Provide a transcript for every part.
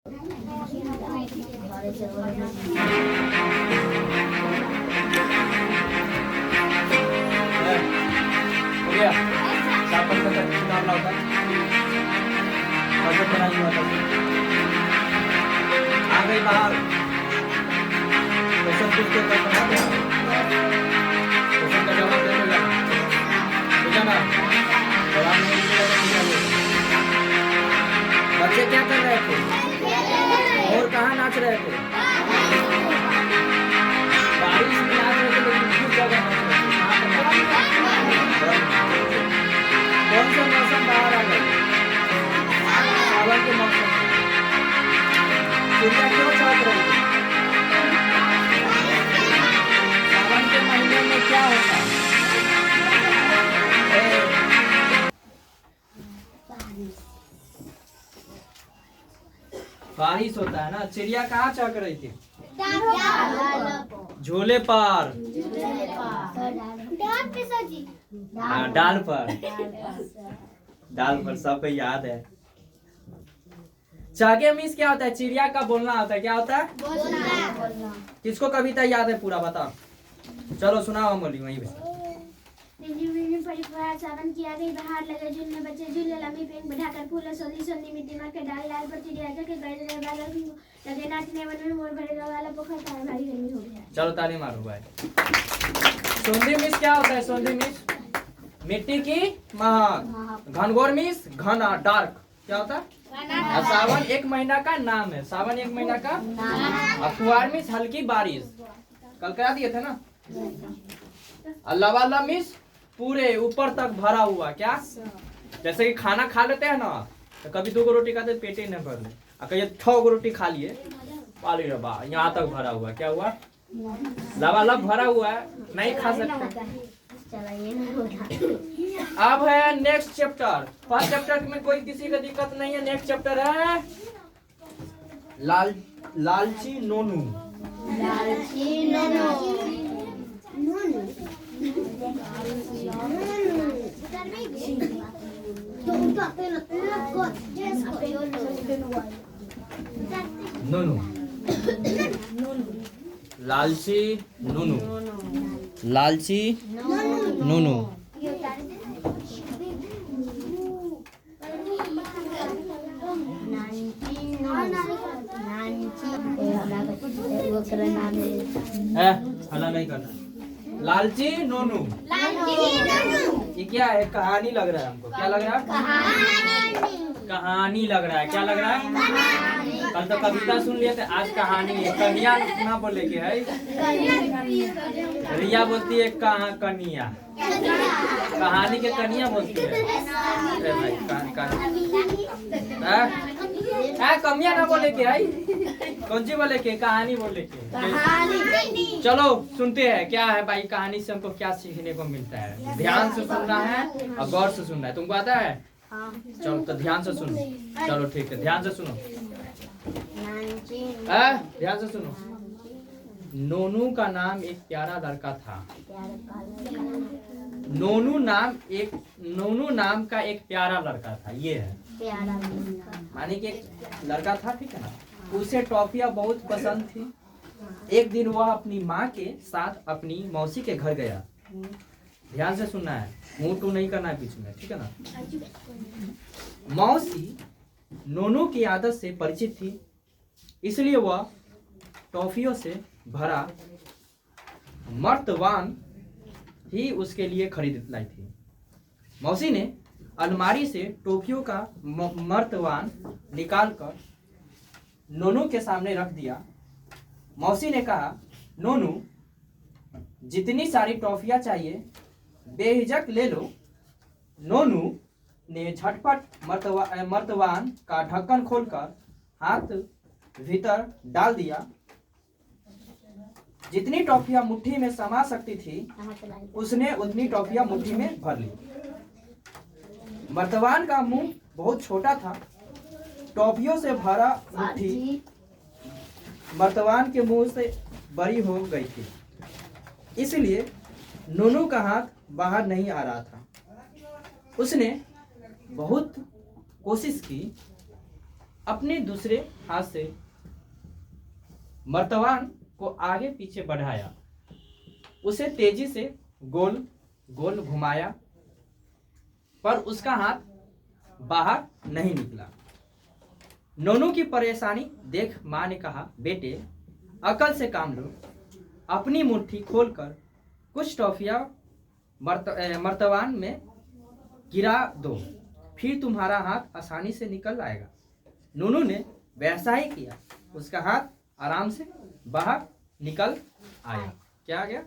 हो गया शापन का नाम लाता बजट बनाई हुआ था आ गई बाहर क्वेश्चन पूछते तो बना दिया क्वेश्चन का जवाब दे देगा ठीक है ना जवाब नहीं दिया बच्चे क्या कर रहे थे और कहाँ नाच रहे थे बारिश में नाच रहे थे लेकिन किस जगह नाच रहे थे कौन सा मौसम बाहर आ गया सावन के मौसम में चिड़िया क्यों चौंक रही थी सावन के महीने में क्या होता बारिश होता है ना। चिड़िया कहाँ चौंक रही थी झूले पर डाल पर सबको याद है। चागे मीन्स क्या होता है चिड़िया का बोलना होता है क्या होता है बोलना। किसको कविता याद है पूरा बताओ चलो सुनाओ हम बोली वहीं पे सावन की आ गई बाहर लगे झूलने बच्चे झूले लंबी पेंग बढ़ाकर फूले सोली सोली मिट्टी मार के डाल लाल पर चिड़िया के गए बादल लगे नाचने वन में मोर भरेगा वाला पोखर तार भारी गर्मी हो गया। चलो ताली मारो भाई। सोंधी मिस क्या होता है सोंधी मिस मिट्टी की महक घनघोर मिस घना डार्क क्या होता है सावन एक महीना का नाम है सावन एक महीना का अखबार मिस हल्की बारिश कल करा दिए थे ना। अल्लाह वाला मिस पूरे ऊपर तक भरा हुआ क्या जैसे कि खाना खा लेते हैं ना तो कभी 2 रोटी खाते पेटे नहीं भर ले कहीं 6 रोटी खा लिए पाली रबा यहाँ तक भरा हुआ क्या हुआ लबालब भरा हुआ है नहीं खा सकते। अब है नेक्स्ट चैप्टर फर्स्ट चैप्टर में कोई किसी का दिक्कत नहीं है। नेक्स्ट चैप्टर है लालची नोनू नोनू लालची नोनू लालची नोनू हला नहीं करना लालची नोनू ये क्या है कहानी लग रहा है हमको क्या लग रहा है कहानी लग रहा है क्या लग रहा है कल तो कविता सुन लिए थे आज कहानी है कन्या ना बोले के है रिया बोलती है कहाँ कन्या कहानी के कन्या बोलती है अरे भाई कहानी कमिया ना बोले के है कौन सी बोले के कहानी बोले के चलो सुनते हैं क्या है भाई कहानी से हमको क्या सीखने को मिलता है। ध्यान से सुनना है और गौर से सुनना है तुमको आता है चलो तो ध्यान से सुनो चलो ठीक है ध्यान से सुनो ध्यान से सुनो। नोनू का नाम एक प्यारा लड़का था नोनू नाम का एक प्यारा लड़का था ये है मानी कि एक लड़का था ठीक है ना उसे टॉफियां बहुत पसंद थी। एक दिन वह अपनी माँ के साथ अपनी मौसी के घर गया। ध्यान से सुनना है मुंह टू नहीं करना है बीच में ठीक है ना। मौसी नोनू की आदत से परिचित थी इसलिए वह टॉफियों से भरा मर्तवान ही उसके लिए खरीद लाई थी। मौसी ने अलमारी से टॉफियों का मर्तवान निकालकर नोनू के सामने रख दिया। मौसी ने कहा नोनू जितनी सारी टॉफियां चाहिए बेहिचक ले लो। नोनू ने झटपट मर्तवान का ढक्कन खोलकर हाथ भीतर डाल दिया। जितनी टॉफियां मुट्ठी में समा सकती थी उसने उतनी टॉफियां मुट्ठी में भर ली। मर्तवान का मुंह बहुत छोटा था। टॉफियों से भरा मुट्ठी मर्तवान के मुंह से बड़ी हो गई थी इसलिए नोनू का हाथ बाहर नहीं आ रहा था। उसने बहुत कोशिश की। अपने दूसरे हाथ से मर्तबान को आगे पीछे बढ़ाया, उसे तेजी से गोल गोल घुमाया, पर उसका हाथ बाहर नहीं निकला। नोनू की परेशानी देख माँ ने कहा, बेटे अकल से काम लो, अपनी मुट्ठी खोलकर कुछ टॉफियां मर्तबान में गिरा दो, फिर तुम्हारा हाथ आसानी से निकल आएगा। नूनू ने वैसा ही किया, उसका हाथ आराम से बाहर निकल आया। क्या आ गया?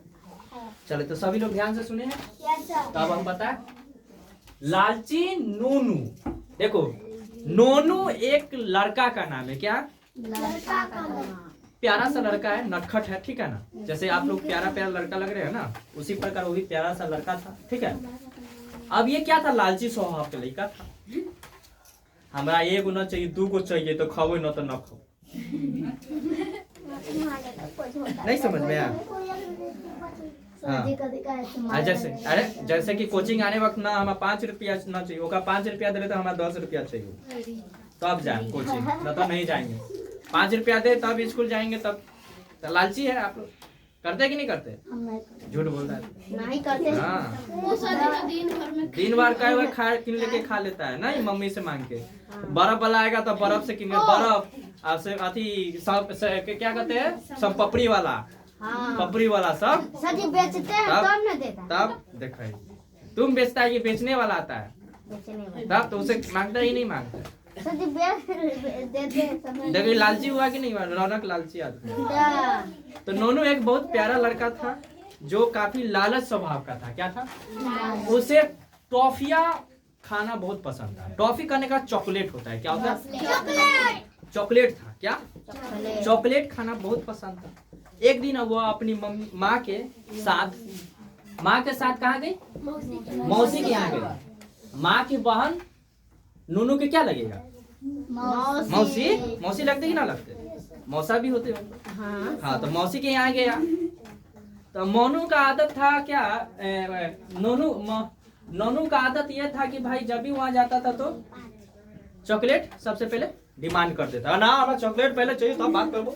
चले तो सभी लोग ध्यान से सुने हैं। तब हम बताएं लालची नूनू। देखो नोनू एक लड़का का नाम है। क्या? लड़का का नाम। प्यारा सा लड़का है, नटखट है, ठीक है ना। जैसे आप लोग प्यारा प्यारा लड़का लग रहे हैं ना, उसी प्रकार वो भी प्यारा सा लड़का था, ठीक है। अब ये क्या था? लालची स्वभाव का लड़का था। हमरा एगो न चाहिए, दू गो चाहिए, तो खाओ न तो न खाओ। नहीं समझ में आया? हाँ। जैसे कि कोचिंग आने वक्त ना हमें 5 रुपया ना चाहिए, ओका 5 रुपया दे तो हमें 10 रुपया चाहिए, तब जाए कोचिंग, न तो नहीं जाएंगे। 5 रुपया दे तब स्कूल जाएंगे, तब तो लालची है। आप लोग करते कि नहीं करते? झूठ बोल रहा है, नहीं करते। हाँ, दिन भर कई बार खा किन लेके खा लेता है ना, मम्मी से मांग के। बर्फ वाला आएगा तो बर्फ से किने, बर्फ से अथी सब क्या कहते हैं, सब पपड़ी वाला, पपड़ी वाला सब सब्जी बेचते हैं तब न देता। तब देखा तुम बेचता है, ये बेचने वाला आता है, तब तो उसे मांगता ही नहीं मांगता। देखिए लालची हुआ कि नहीं? रौनक लालची आदमी। तो नोनू एक बहुत प्यारा लड़का था जो काफी लालच स्वभाव का था। क्या था? उसे टॉफियां खाना बहुत पसंद था। टॉफी खाने का चॉकलेट होता है, क्या होता है? चॉकलेट था। क्या? चॉकलेट खाना बहुत पसंद था। एक दिन वो अपनी माँ के साथ कहाँ गई? मौसी के यहाँ गई। माँ की बहन नूनू के क्या लगेगा? मौसी लगते कि ना लगते? मौसा भी होते हो। हाँ, तो मौसी के यहाँ गया। तो मोनू का आदत था क्या, नोनू का आदत यह था कि भाई जब भी वहां जाता था तो चॉकलेट सबसे पहले डिमांड कर देता। ना हमें चॉकलेट पहले चाहिए, तो बात करबो,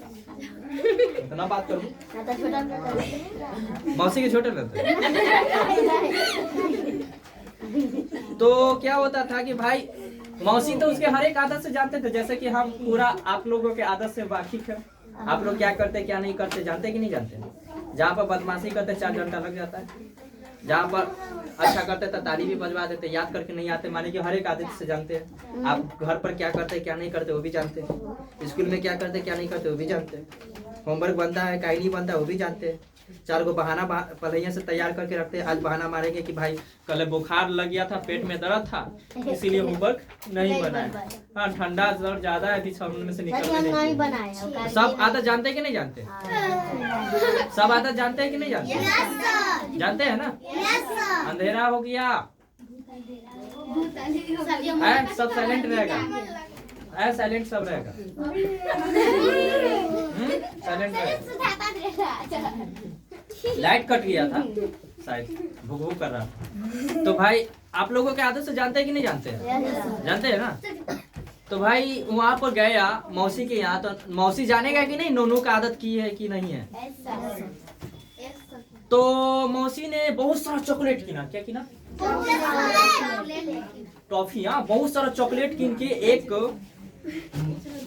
इतना बात करबो। मौसी के छोटे लगते। तो क्या होता था कि भाई मौसी तो उसके हर एक आदत से जानते थे, जैसे कि हम पूरा आप लोगों के आदत से वाकिफ है। आप लोग क्या करते क्या नहीं करते जानते कि नहीं जानते? जहाँ पर बदमाशी करते 4 घंटा लग जाता है, जहाँ पर अच्छा करते तो ताली भी बजवा देते, याद करके नहीं आते, माने कि हर एक आदत से जानते हैं। आप घर पर क्या करते क्या नहीं करते वो भी जानते हैं, स्कूल में क्या करते क्या नहीं करते वो भी जानते हैं, होमवर्क बनता है कहीं नहीं बनता वो भी जानते हैं। 4 गो बहाना पहले से तैयार करके रखते हैं। आज बहाना मारेंगे कि भाई कल बुखार लग गया था, पेट में दर्द था, इसीलिए होमवर्क नहीं बनाया। हाँ, ठंडा जर ज्यादा है, सामने में से नहीं बनाया। सब आदत जानते कि नहीं जानते? सब आदत जानते हैं कि नहीं जानते? जानते हैं ना? अंधेरा हो गया, सब साइलेंट रहेगा, साइलेंट सब रहेगा, साइलेंट रहेगा। लाइट कट गया था शायद, भूख भूख कर रहा था। तो भाई आप लोगों के आदत से जानते हैं कि नहीं जानते हैं? जानते हैं ना? तो भाई वहाँ पर गया मौसी के यहाँ, तो मौसी जानेगा कि नहीं नोनू का आदत की है कि नहीं है? तो मौसी ने बहुत सारा चॉकलेट किना। क्या किना? टॉफियां, बहुत सारा चॉकलेट किन के एक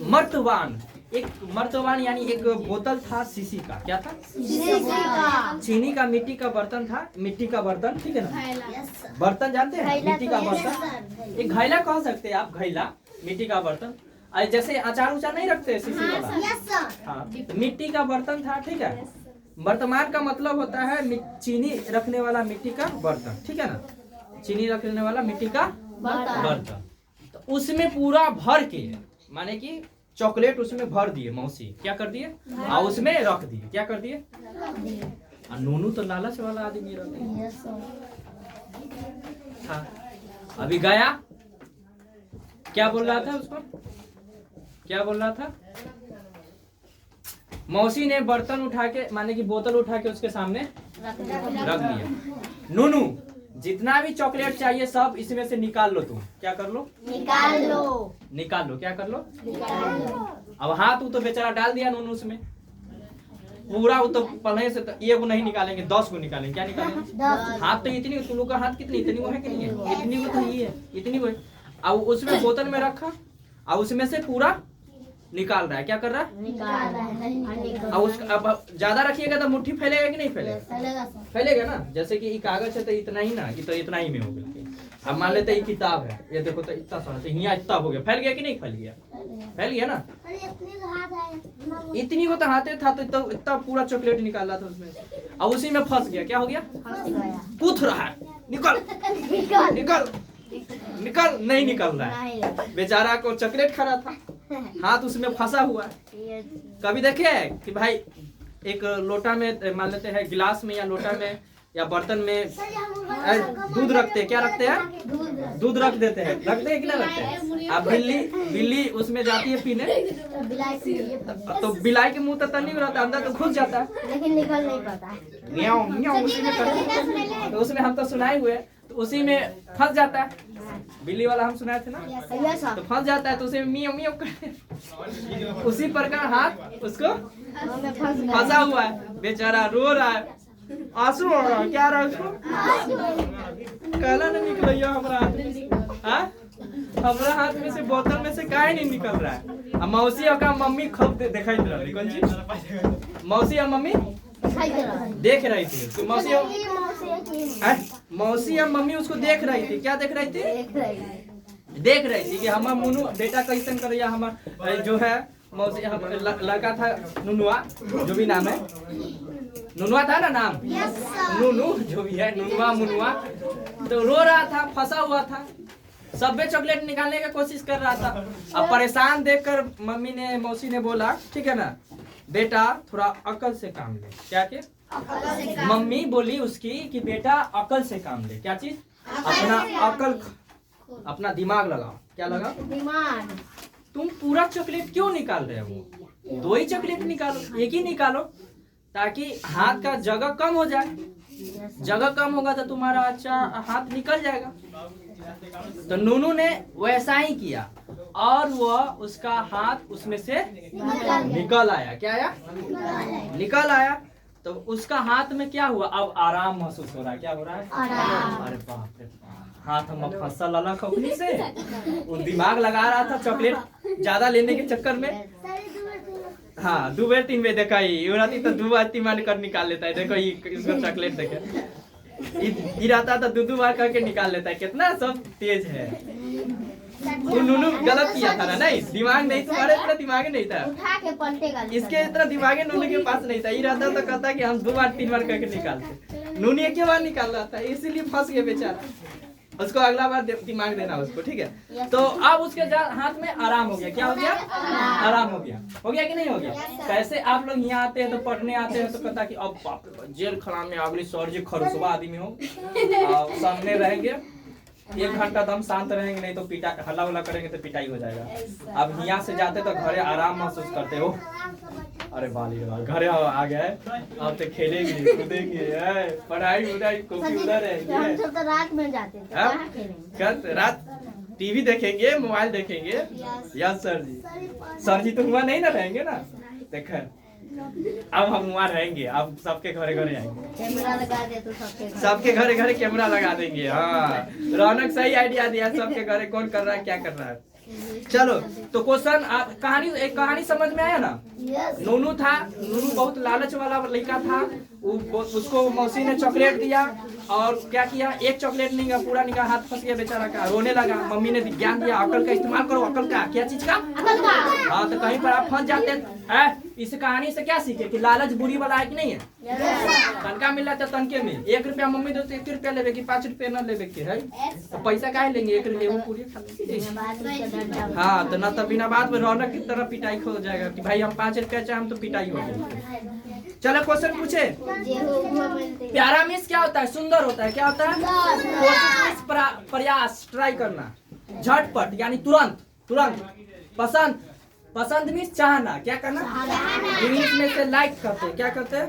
मर्तबान यानी एक बोतल था शीशी का। क्या था? चीनी का मिट्टी का बर्तन था, मिट्टी का बर्तन, ठीक है ना? बर्तन जानते हैं? मिट्टी का बर्तन, एक घैला कह सकते हैं आप, घैला मिट्टी का बर्तन। जैसे अचार उचार नहीं रखते शीशी वाला, हाँ, तो मिट्टी का बर्तन था, ठीक है। वर्तमान का मतलब होता है चीनी रखने वाला मिट्टी का बर्तन, ठीक है ना? चीनी रखने वाला मिट्टी का बर्तन। तो उसमें पूरा भर के, माने कि चॉकलेट उसमें भर दिए मौसी। क्या कर दिए? और उसमें रख दिए। क्या कर दिए? नूनू तो लालच वाला आदमी था। अभी गया, क्या बोल रहा था उसको? क्या बोल रहा था? मौसी ने बर्तन उठा के, माने कि बोतल उठा के उसके सामने रख दिया। नूनू जितना भी चॉकलेट चाहिए सब इसमें से निकाल लो। तुम क्या कर लो? निकाल लो। निकाल लो। क्या कर लो? निकाल लो। अब हाथ तो बेचारा डाल दिया नूनू उसमें पूरा। वो तो पहले से तो ये वो नहीं निकालेंगे, 10 को निकालेंगे। क्या निकालेंगे? 10। हाथ तो इतनी, तुम लोग का हाथ कितनी, इतनी वो है कि नहीं है? इतनी वो तो ही है, इतनी वो है। अब उसमें बोतल में रखा और उसमें से पूरा निकाल रहा है। क्या कर रहा है? निकाल रहा है। अब उसका अब ज्यादा रखिएगा तो मुट्ठी फैलेगा कि नहीं फैलेगा? फैलेगा सर। फैलेगा ना। जैसे कि ये कागज है तो इतना ही ना, कि तो इतना ही में हो गया। अब मान लेते ये किताब है, ये देखो तो इतना सारा, तो यहाँ इतना हो गया। फैल गया कि नहीं फैल गया? फैल गया ना। इतनी वो तो हाथे था तो इतना पूरा चॉकलेट निकाला था उसमें, अब उसी में फंस गया। क्या हो गया? कूद रहा है। निकल निकल निकल, नहीं निकल रहा है। बेचारा को चॉकलेट खाना था, हाथ उसमें फंसा हुआ है। कभी देखे कि भाई एक लोटा में, मान लेते हैं गिलास में या लोटा में या बर्तन में दूध रखते हैं, क्या रखते हैं? दूध रख देते हैं। रखते हैं कि नहीं रखते हैं? अब बिल्ली उसमें जाती है पीने, तो बिलाई के मुंह तक नहीं रहता, अंदर तो घुस जाता है, लेकिन निकल नहीं पाता। म्याऊं म्याऊं उसी में करते हैं। तो उसमें हम तो सुनाए हुए, तो उसी में फंस जाता है। बिल्ली वाला हम सुनाए थे ना, तो फंस जाता है तो उसे मियाऊं मियाऊं करते। उसी प्रकार हाथ उसको फंसा हुआ है, बेचारा रो रहा है, आंसू हो रहा है। क्या रहा है उसको? काला नहीं निकल रहा हमारा हाथ। हाँ? हमारा हाथ में से बोतल में से काहे नहीं निकल रहा है? अब मौसी और का मम्मी खूब दिखाई दे रही। कौन चीज? मौसी और मम्मी देख रही थी। तो मौसी और मम्मी उसको देख रही थी। क्या देख रही थी? देख रही थी कि हमारा मुन्नू बेटा कैसे कर रहा, हमारा जो है मौसी लड़का था नुनुआ, जो भी नाम है, नुनुआ था ना नाम, नुनू जो भी है, नुनुआ मुनुआ, तो रो रहा था, फंसा हुआ था, सब चॉकलेट निकालने की कोशिश कर रहा था। अब परेशान देखकर मम्मी ने, मौसी ने बोला, ठीक है ना बेटा, थोड़ा अकल से काम ले। क्या के? मम्मी बोली उसकी कि बेटा अकल से काम ले। क्या चीज? अपना अकल, अपना दिमाग लगाओ। क्या लगाओ? दिमाग। तुम पूरा चॉकलेट क्यों निकाल रहे हो? 2 ही चॉकलेट निकालो, 1 ही निकालो, ताकि हाथ का जगह कम हो जाए। जगह कम होगा तो तुम्हारा अच्छा हाथ निकल जाएगा। तो नूनू ने वैसा ही किया और वह उसका हाथ उसमें से निकल आया। क्या आया? निकल आया। तो उसका हाथ में क्या हुआ? अब आराम महसूस हो रहा है। क्या हो रहा है? आराम। अरे बाप रे, हाथ हम फसल लाला खपनी से वो दिमाग लगा रहा था चॉकलेट ज्यादा लेने के चक्कर में। हाँ 2 बार 3 बार देखा ही तो 2 बार 3 बार कर निकाल लेता है। देखो इसको चॉकलेट देखे गिराता तो 2 बार करके निकाल लेता है। कितना सब तेज है। वो नूनू गलत किया था ना। नहीं दिमाग नहीं, तुम्हारे इतना दिमाग नहीं था, उठा के पलटेगा। इसके इतना दिमाग नूनू के पास नहीं था। ये रहता तो कहता कि हम 2 बार 3 बार करके निकालते। नूनी 1 बार निकाल रहा था, इसीलिए फंस गया बेचारा। उसको अगला बार दिमाग देना उसको, ठीक है। तो अब उसके हाथ में आराम हो गया। क्या हो गया? आराम हो गया। हो गया कि नहीं हो गया? कैसे आप लोग यहाँ आते हैं तो पढ़ने आते हैं तो कहता कि अब बाप रे जेल खड़ा में अगली सर जी खरसुआ आदमी हो, सामने रहेंगे 1 घंटा दम शांत रहेंगे, नहीं तो पिटा हल्ला उल्ला करेंगे तो पिटाई हो जाएगा। अब यहाँ से जाते तो घरे आराम महसूस करते हो। अरे बाली घरे आ गए, अब तो खेलेंगे कूदेंगे, पढ़ाई उड़ाई कॉपी उधर है। हम सब तो रात में जाते थे, कहाँ खेलेंगे? रात टीवी देखेंगे, मोबाइल देखेंगे। यस सर जी। सर जी तो वहाँ नहीं ना रहेंगे ना। देख अब हम वहाँ रहेंगे, अब सबके घरे घरे आएंगे, कैमरा लगा दे तो सबके घरे घरे कैमरा लगा देंगे। हाँ रौनक सही आइडिया दिया, सबके घरे कौन कर रहा है क्या कर रहा है। चलो तो क्वेश्चन, आप कहानी, एक कहानी समझ में आया ना। नूनू था, नूनू बहुत लालच वाला लड़का था। उसको मौसी ने चॉकलेट दिया और क्या किया, 1 चॉकलेट नहीं पूरा निकाल, हाथ फंस गया बेचारा का, रोने लगा। मम्मी ने ज्ञान दिया, अकल का इस्तेमाल करो। अकल का क्या चीज का? अकल का। हाँ तो कहीं पर आप फंस जाते हैं। इस कहानी से क्या सीखे कि लालच बुरी वाला है कि नहीं है? तनका मिल रहा था तनके में 1 रुपया मम्मी दो तो 1 रुपया लेवे की 5 रुपया न लेवे के है, तो पैसा काहे लेंगे? 1 रुपया वो पूरी खा लेंगे। हाँ तो ना तो बिना बात में रौनक की तरह पिटाई हो जाएगा कि भाई हम 5 रुपया चाहे हम तो पिटाई हो जाएगी। चलो क्वेश्चन पूछे। प्यारा मिस क्या होता है? सुंदर होता है। क्या होता है? कोशिश, प्रयास, ट्राई करना, झटपट यानी तुरंत, तुरंत, पसंद पसंद मीन्स चाहना, क्या करना, इंग्लिश में से लाइक करते हैं, क्या करते हैं।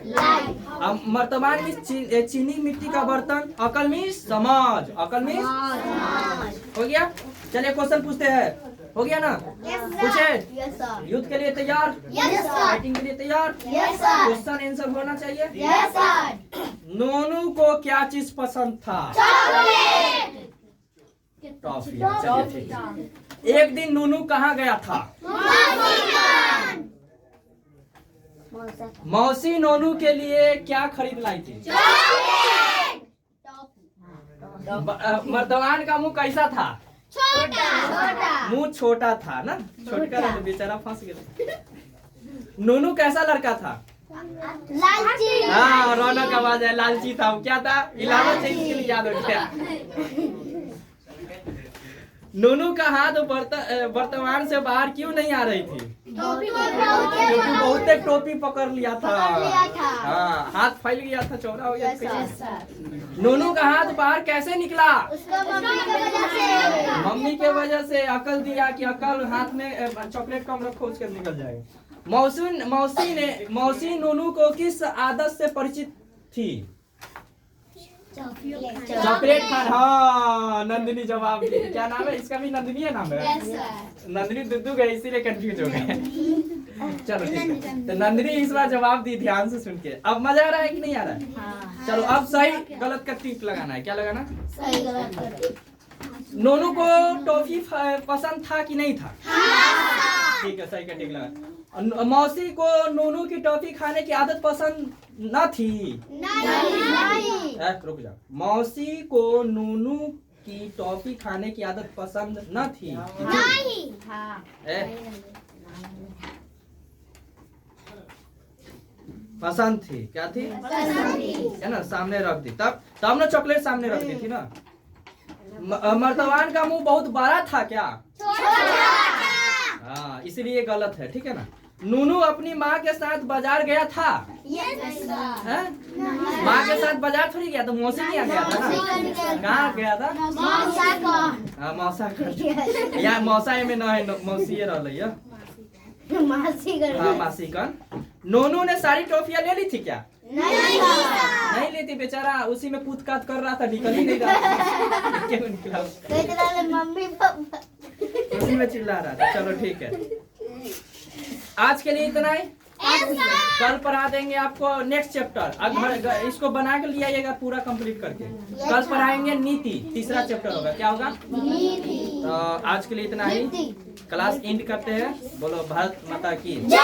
अब वर्तमान मीन्स चीनी मिट्टी का बर्तन, अकल मीन्स समझ, अकल मीन्स हो गया। चलिए क्वेश्चन पूछते हैं, हो गया ना, पूछे। युद्ध के लिए तैयार, फाइटिंग के लिए तैयार, क्वेश्चन आंसर होना चाहिए। नोनू को क्या चीज पसंद था, टॉफी। चलिए ठीक है। एक दिन नूनू कहाँ गया था, मौसी नोनू के लिए क्या खरीद लाई थी। मर्दवान का मुंह कैसा था, मुंह छोटा था ना, छोटका तो बेचारा फंस गया। नोनू कैसा लड़का था, लालची। हाँ रौनक आवाज है, लालची था। वो क्या था, इलाहाबाद से इसके लिए याद हो गया। नोनू का हाथ वर्तमान से बाहर क्यों नहीं आ रही थी, क्योंकि बहुत टोपी पकड़ लिया था। हाँ हाथ फैल गया था, चौड़ा हो गया था। नोनू का हाथ बाहर कैसे निकला, मम्मी के वजह से। अकल दिया कि अकल हाथ में चॉकलेट कम रखो, उसके निकल जाएगा। मौसी नोनू को किस आदत से परिचित थी, चॉकलेट खाना। हाँ नंदिनी जवाब दी। क्या नाम है इसका, भी नंदिनी है नाम है। नंदिनी दुद्दू गए इसीलिए कंफ्यूज हो गए। चलो ठीक है, तो नंदिनी इस बार जवाब दी, ध्यान से सुन के। अब मजा आ रहा है कि नहीं आ रहा है। चलो अब सही गलत का टिक लगाना है, क्या लगाना, सही गलत। नोनू को टॉफी पसंद था कि नहीं था, ठीक है सही का टिक लगा। मौसी को नोनू की टॉफी खाने की आदत पसंद न थी, नहीं। रुक जा। मौसी को नोनू की टॉफी खाने की आदत पसंद न थी, पसंद थी, क्या थी, है ना, सामने रख दी। तब ना चॉकलेट सामने रख दी थी ना। मर्दवान का मुंह बहुत बड़ा था क्या, हाँ इसीलिए गलत है, ठीक है ना। नूनू अपनी माँ के साथ बाजार गया था, माँ के साथ बाजार थोड़ी गया, तो मौसी नहीं आ गया था ना, कहाँ गया था, मौसा कर या मौसा में ना है, मौसी रहा मासी कन। नोनू ने सारी टॉफियाँ ले ली थी क्या, नहीं ली थी, बेचारा उसी में पूछताछ कर रहा था, निकल ही नहीं रहा। क्यों निकला, मम्मी पापा उसी में चिल्ला रहा था। चलो ठीक है, आज के लिए इतना ही। कल पढ़ा देंगे आपको नेक्स्ट चैप्टर। इसको बना के ले आइएगा पूरा कंप्लीट करके। कल पढ़ाएंगे नीति, तीसरा चैप्टर होगा, क्या होगा, तो आज के लिए इतना ही। क्लास एंड करते हैं। बोलो भारत माता की जय।